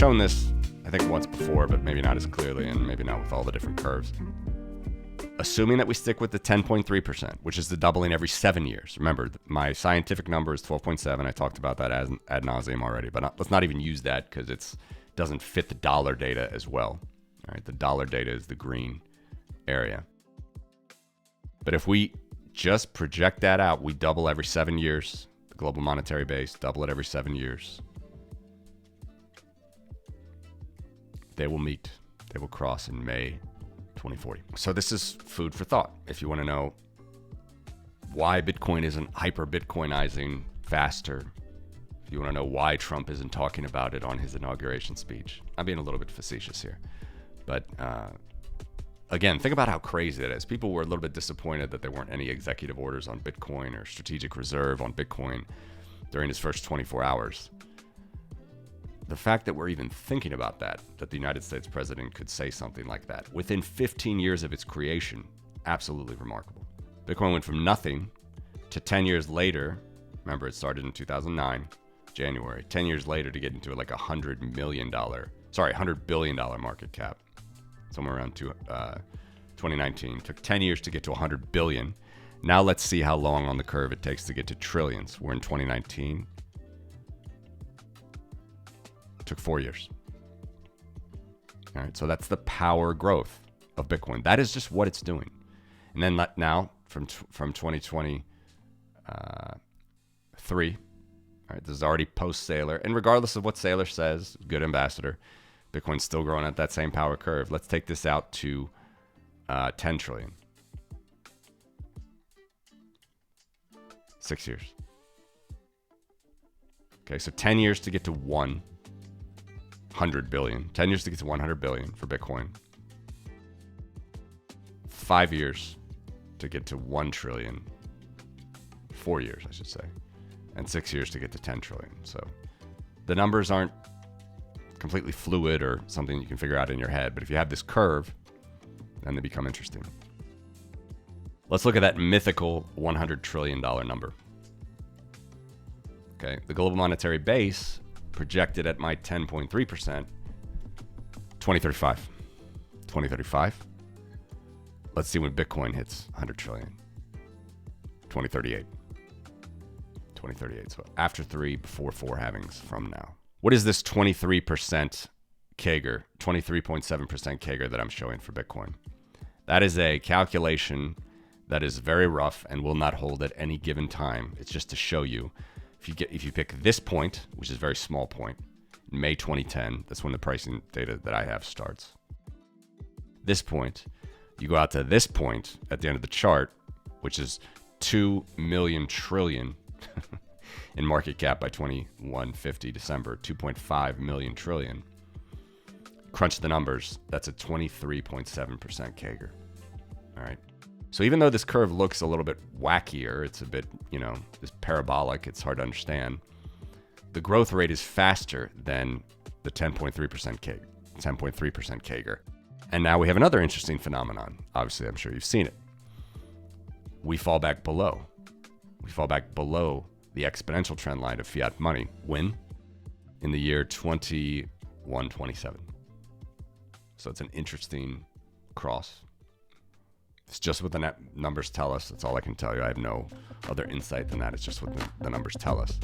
shown this, I think, once before, but maybe not as clearly and maybe not with all the different curves. Assuming that we stick with the 10.3%, which is the doubling every 7 years. Remember, my scientific number is 12.7. I talked about that ad nauseum already, but let's not even use that because it doesn't fit the dollar data as well. All right, the dollar data is the green area. But if we just project that out, we double every 7 years. The global monetary base, double it every 7 years. They will meet. They will cross in May 2040. So this is food for thought. If you want to know why Bitcoin isn't hyper-Bitcoinizing faster, if you want to know why Trump isn't talking about it on his inauguration speech. I'm being a little bit facetious here. But again, think about how crazy that is. People were a little bit disappointed that there weren't any executive orders on Bitcoin or strategic reserve on Bitcoin during his first 24 hours. The fact that we're even thinking about that the United States president could say something like that within 15 years of its creation, absolutely remarkable. Bitcoin went from nothing to 10 years later. Remember, it started in 2009, January. 10 years later to get into like $100 billion market cap, somewhere around 2019. Took 10 years to get to 100 billion. Now let's see how long on the curve it takes to get to trillions. We're in 2019. It took 4 years. All right, so that's the power growth of Bitcoin. That is just what it's doing. And then now from 2023, all right, this is already post-Saylor. And regardless of what Saylor says, good ambassador, Bitcoin's still growing at that same power curve. Let's take this out to 10 trillion. 6 years. Okay, so 10 years to get to 100 billion. 10 years to get to 100 billion for Bitcoin. 5 years to get to 1 trillion. 4 years, I should say. And 6 years to get to 10 trillion. So the numbers aren't completely fluid or something you can figure out in your head. But if you have this curve, then they become interesting. Let's look at that mythical $100 trillion number. Okay, the global monetary base projected at my 10.3%, 2035. 2035. Let's see when Bitcoin hits 100 trillion. 2038. 2038. So after 3, before 4 halvings from now. What is this 23% CAGR, 23.7% CAGR that I'm showing for Bitcoin? That is a calculation that is very rough and will not hold at any given time. It's just to show you. If you pick this point, which is a very small point, May 2010, that's when the pricing data that I have starts. This point, you go out to this point at the end of the chart, which is 2 million trillion in market cap by 2150 December, 2.5 million trillion. Crunch the numbers, that's a 23.7% CAGR. All right. So even though this curve looks a little bit wackier, it's a bit, this parabolic, it's hard to understand. The growth rate is faster than the 10.3% CAGR, 10.3% CAGR. And now we have another interesting phenomenon. Obviously, I'm sure you've seen it. We fall back below. We fall back below the exponential trend line of fiat money. When? In the year 2127. So it's an interesting cross. It's just what the numbers tell us. That's all I can tell you. I have no other insight than that. It's just what the numbers tell us.